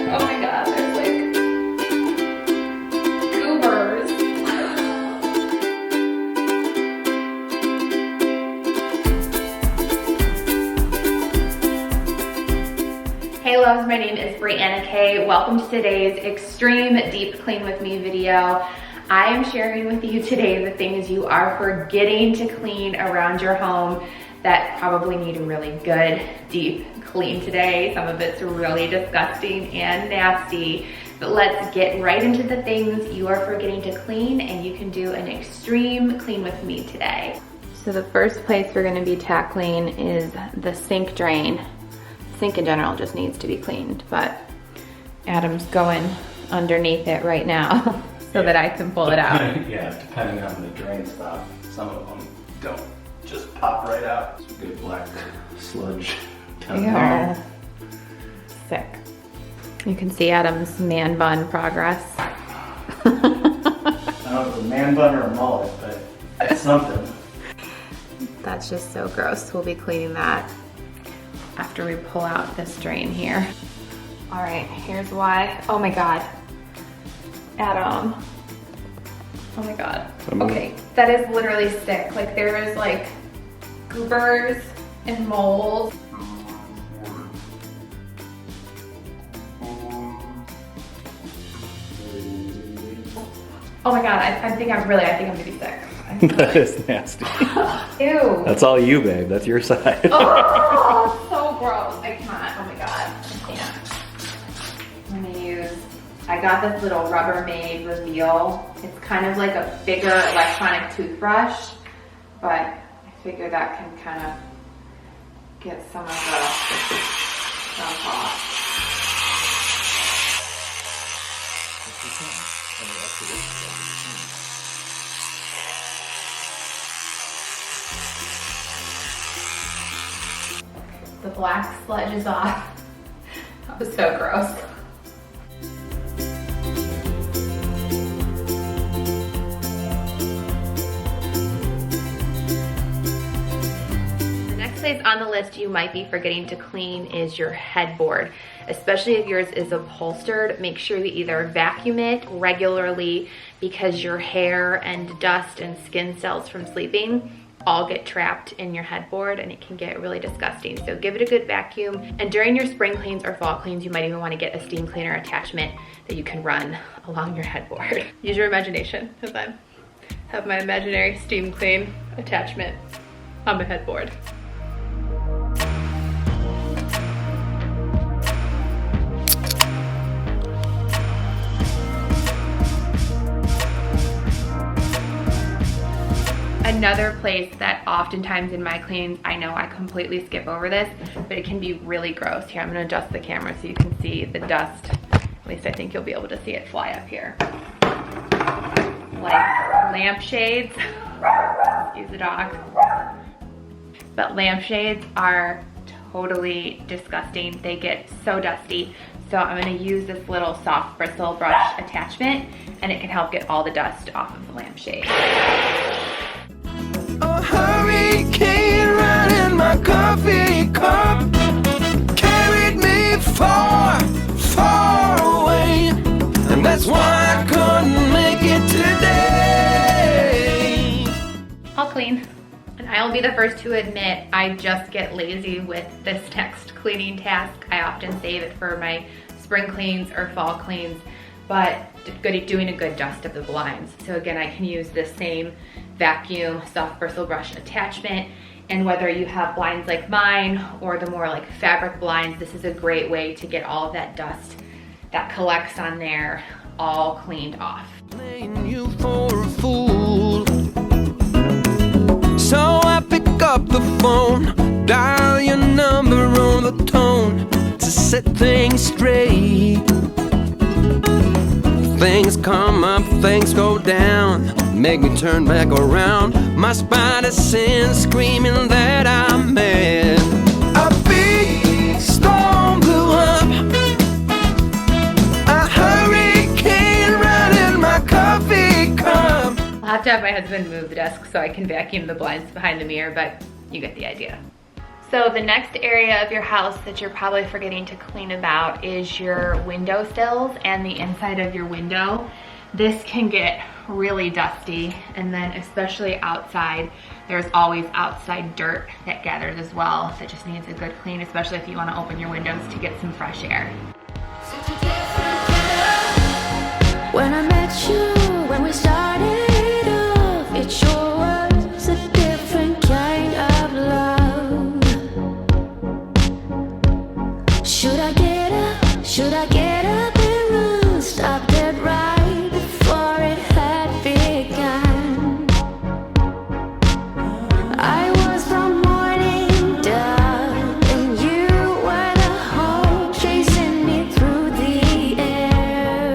Oh my god, there's like goobers. Hey loves, my name is Brianna K. Welcome to today's extreme deep clean with me video. I am sharing with you today the things you are forgetting to clean around your home that probably need a really good deep clean today. Some of it's really disgusting and nasty, but let's get right into the things you are forgetting to clean and you can do an extreme clean with me today. So the first place we're gonna be tackling is the sink drain. Sink in general just needs to be cleaned, but Adam's going underneath it right now so that I can pull it out. Yeah, depending on the drain stop. Some of them don't just pop right out. It's a good black sludge down there. Sick. You can see Adam's man bun progress. I don't know if it's a man bun or a mullet, but it's something. That's just so gross. We'll be cleaning that after we pull out this drain here. All right, here's why. Oh my God, Adam. Oh my God. Okay, that is literally sick. Like there is like goobers and moles. Oh my God, I think I'm gonna be sick. That is nasty. Ew. That's all you, babe. That's your side. Oh, so gross. I cannot. Oh my God. I can't. I'm gonna use, I got this little Rubbermaid Reveal. It's kind of like a bigger electronic toothbrush, but I figure that can kind of get some of the stuff off. The black sludge is off. That was so gross. The next place on the list you might be forgetting to clean is your headboard. Especially if yours is upholstered, make sure you either vacuum it regularly because your hair and dust and skin cells from sleeping all get trapped in your headboard and it can get really disgusting. So give it a good vacuum. And during your spring cleans or fall cleans, you might even want to get a steam cleaner attachment that you can run along your headboard. Use your imagination as I have my imaginary steam clean attachment on my headboard. Another place that oftentimes in my cleans, I know I completely skip over this, but it can be really gross. Here, I'm gonna adjust the camera so you can see the dust. At least I think you'll be able to see it fly up here. Like lampshades, excuse the dog. But lampshades are totally disgusting. They get so dusty. So I'm gonna use this little soft bristle brush attachment and it can help get all the dust off of the lampshade. A hurricane right in my coffee cup carried me far, far away, and that's why I couldn't make it today. I'll clean, and I'll be the first to admit I just get lazy with this next cleaning task. I often save it for my spring cleans or fall cleans, but doing a good dust of the blinds. So again, I can use this same vacuum soft bristle brush attachment, and whether you have blinds like mine or the more like fabric blinds, this is a great way to get all of that dust that collects on there all cleaned off. Playing you for a fool, so I pick up the phone, dial your number on the tone to set things straight. Things come up, things go down, make me turn back around. My spider sense screaming that I'm mad. A big storm blew up, a hurricane right in my coffee cup. I'll have to have my husband move the desk so I can vacuum the blinds behind the mirror, but you get the idea. So the next area of your house that you're probably forgetting to clean about is your window sills and the inside of your window. This can get really dusty, and then especially outside, there's always outside dirt that gathers as well that just needs a good clean, especially if you want to open your windows to get some fresh air. When I met you, when we started off, it sure was a different kind of love. Should I get up? Should I get up and run? Stop dead right before it had begun. I was the morning dove, and you were the hope chasing me through the air.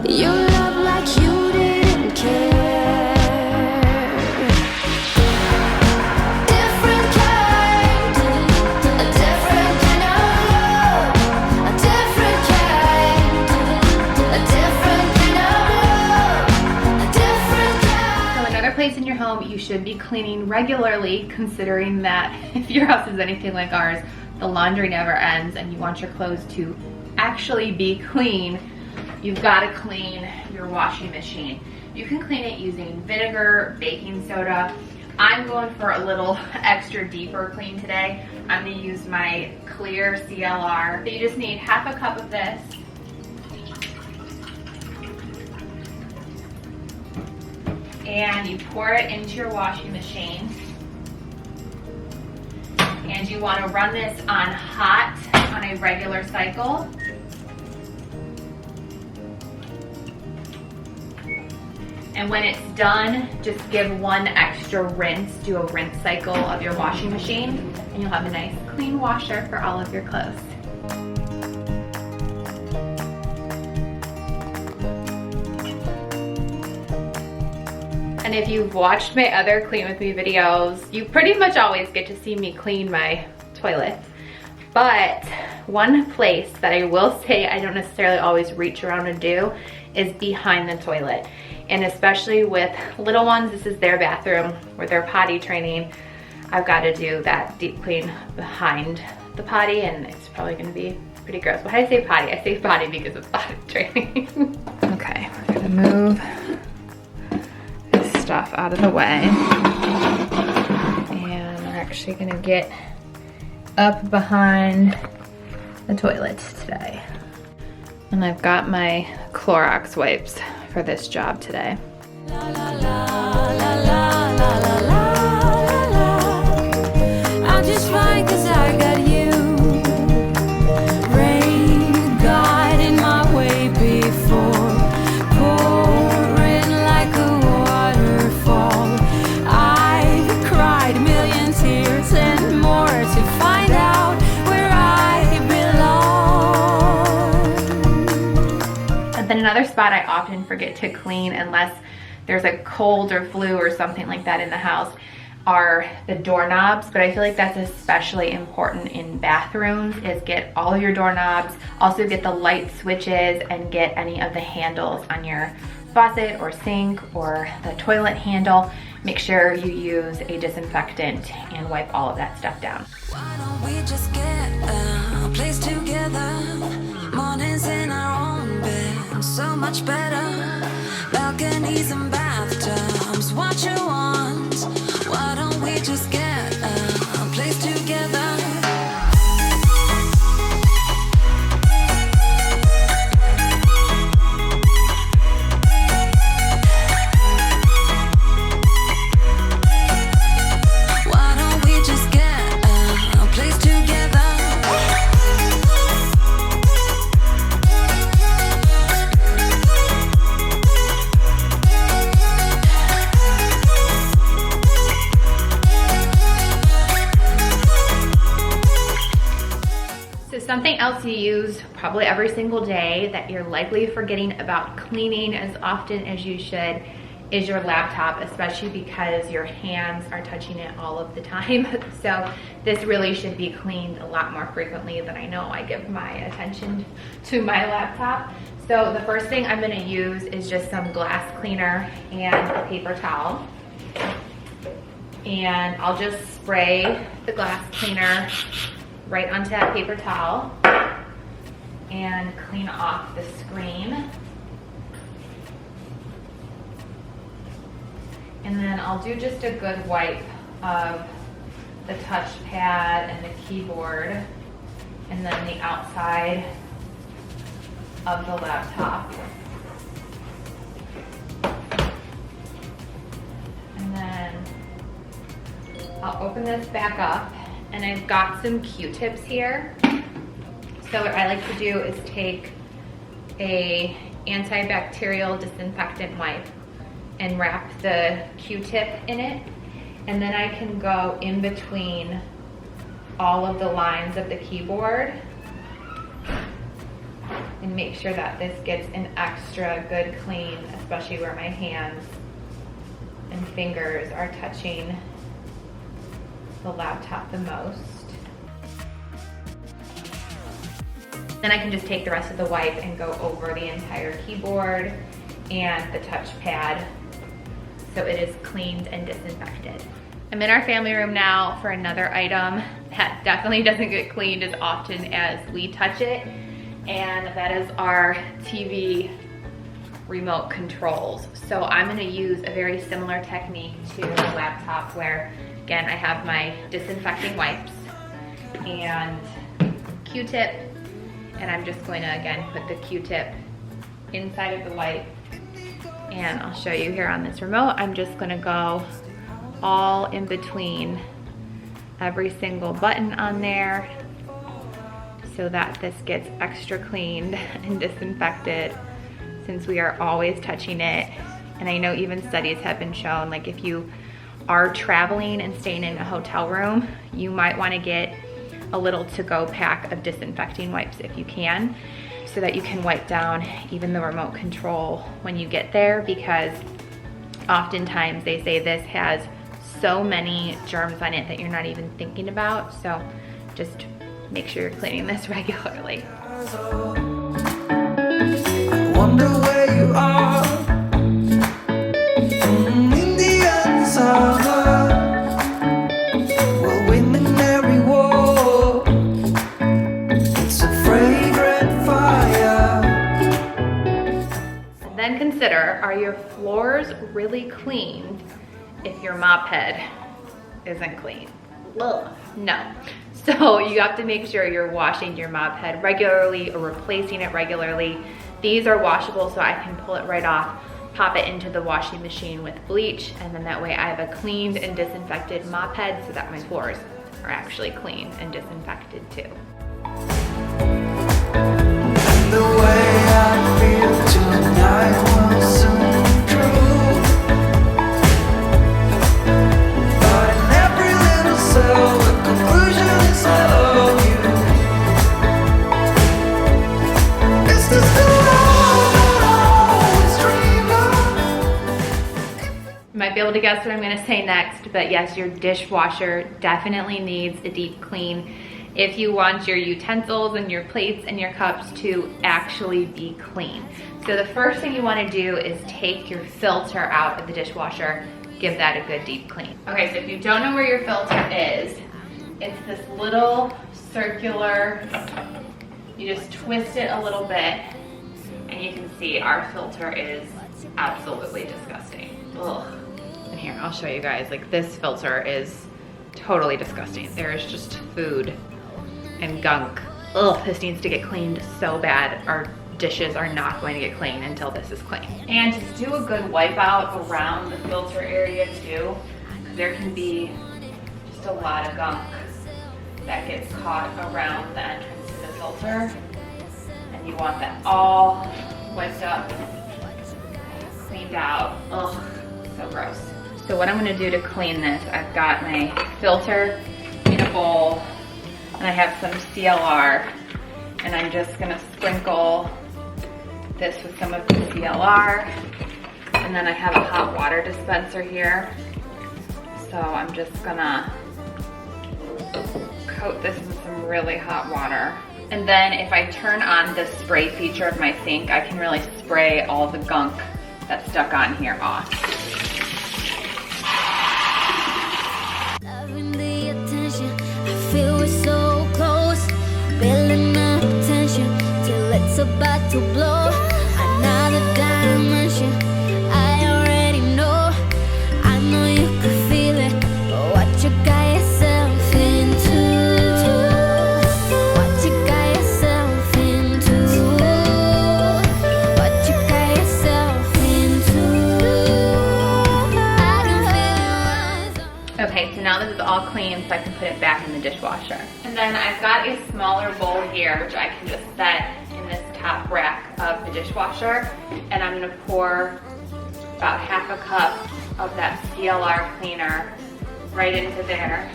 You love like you didn't care. Different kind, a different kind of love. A different kind, a different kind of love. A different kind. So another place in your home you should be cleaning regularly, considering that if your house is anything like ours, the laundry never ends and you want your clothes to actually be clean, you've got to clean your washing machine. You can clean it using vinegar, baking soda. I'm going for a little extra deeper clean today. I'm going to use my clear CLR. So you just need half a cup of this. And you pour it into your washing machine. And you want to run this on hot on a regular cycle. And when it's done, just give one extra rinse, do a rinse cycle of your washing machine, and you'll have a nice clean washer for all of your clothes. And if you've watched my other Clean With Me videos, you pretty much always get to see me clean my toilet. But one place that I will say I don't necessarily always reach around and do is behind the toilet. And especially with little ones, this is their bathroom where they're potty training. I've got to do that deep clean behind the potty, and it's probably gonna be pretty gross. Why do I say potty? I say potty because of potty training. Okay, we're gonna move this stuff out of the way. And we're actually gonna get up behind the toilet today. And I've got my Clorox wipes for this job today. La la la la la la la la la. I'm just fine 'cause I got you. Rain got in my way before, pouring like a waterfall. I've cried a million tears and more to find out where I belong. And then another spot I often forget to clean unless there's a cold or flu or something like that in the house are the doorknobs, but I feel like that's especially important in bathrooms, is get all your doorknobs, also get the light switches, and get any of the handles on your faucet or sink or the toilet handle. Make sure you use a disinfectant and wipe all of that stuff down. Why don't we just get a place together? Mornings in our own bed, so much better. Balconies and bathtubs, what you want? Why don't we just get a place together? Why don't we just get a place together? So something else you use probably every single day that you're likely forgetting about cleaning as often as you should is your laptop, especially because your hands are touching it all of the time. So this really should be cleaned a lot more frequently than I know I give my attention to my laptop. So the first thing I'm gonna use is just some glass cleaner and a paper towel. And I'll just spray the glass cleaner right onto that paper towel and clean off the screen. And then I'll do just a good wipe of the touchpad and the keyboard, and then the outside of the laptop. And then I'll open this back up, and I've got some Q-tips here. So what I like to do is take a antibacterial disinfectant wipe and wrap the Q-tip in it, and then I can go in between all of the lines of the keyboard and make sure that this gets an extra good clean, especially where my hands and fingers are touching the laptop the most. Then I can just take the rest of the wipe and go over the entire keyboard and the touchpad so it is cleaned and disinfected. I'm in our family room now for another item that definitely doesn't get cleaned as often as we touch it, and that is our TV remote controls. So I'm gonna use a very similar technique to the laptop where, again, I have my disinfecting wipes and Q-tip, and I'm just going to, again, put the Q-tip inside of the wipe. And I'll show you here on this remote, I'm just gonna go all in between every single button on there so that this gets extra cleaned and disinfected, since we are always touching it. And I know even studies have been shown, like if you are traveling and staying in a hotel room, you might wanna get a little to-go pack of disinfecting wipes if you can, so that you can wipe down even the remote control when you get there, because oftentimes they say this has so many germs on it that you're not even thinking about. So just make sure you're cleaning this regularly. I wonder where you are in the answer. We'll win in every war. It's a fragrant fire. And then consider, are your floors really clean if your mop head isn't clean? Ugh, no. So you have to make sure you're washing your mop head regularly or replacing it regularly. These are washable, so I can pull it right off, pop it into the washing machine with bleach, and then that way I have a cleaned and disinfected mop head so that my floors are actually clean and disinfected too. The way I feel tonight will soon improve. But in every little cell, the conclusion is I love you. It's just the love that I always dream of. You might be able to guess what I'm gonna say next, but yes, your dishwasher definitely needs a deep clean if you want your utensils and your plates and your cups to actually be clean. So the first thing you wanna do is take your filter out of the dishwasher, give that a good deep clean. Okay, so if you don't know where your filter is, it's this little circular, you just twist it a little bit, and you can see our filter is absolutely disgusting. Ugh. And here, I'll show you guys, like this filter is totally disgusting. There is just food and gunk. Ugh, this needs to get cleaned so bad. Our dishes are not going to get clean until this is clean. And just do a good wipe out around the filter area too, because there can be just a lot of gunk that gets caught around the entrance to the filter. And you want that all wiped up, cleaned out. Ugh, so gross. So what I'm gonna do to clean this, I've got my filter in a bowl, and I have some CLR, and I'm just gonna sprinkle this with some of the CLR, and then I have a hot water dispenser here, so I'm just gonna coat this with some really hot water. And then if I turn on the spray feature of my sink, I can really spray all the gunk that's stuck on here off. building up tension till it's about to blow. Another dimension, I already know. I know you can feel it, but what you got yourself into? What you got yourself into? What you got yourself into? I can feel it rise on. Okay, so now this is all clean, so I can put it back in the dishwasher. And then I've got a smaller bowl here, which I can just set in this top rack of the dishwasher. And I'm gonna pour about half a cup of that CLR cleaner right into there.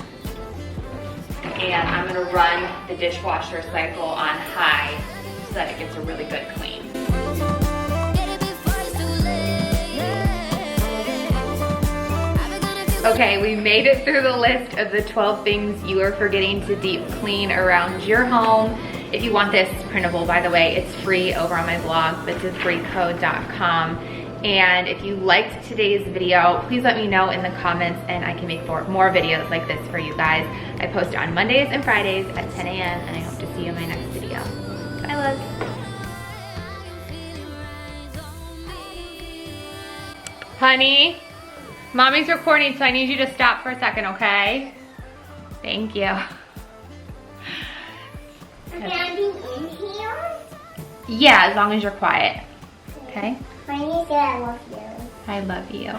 And I'm gonna run the dishwasher cycle on high so that it gets a really good clean. Okay, we made it through the list of the 12 things you are forgetting to deep clean around your home. If you want this printable, by the way, it's free over on my blog, bitsofreecode.com. And if you liked today's video, please let me know in the comments and I can make more videos like this for you guys. I post on Mondays and Fridays at 10 a.m. and I hope to see you in my next video. Bye, loves. Honey, Mommy's recording, so I need you to stop for a second, okay? Thank you. Standing in here? Yeah, as long as you're quiet. Okay? My niece said I love you. I love you.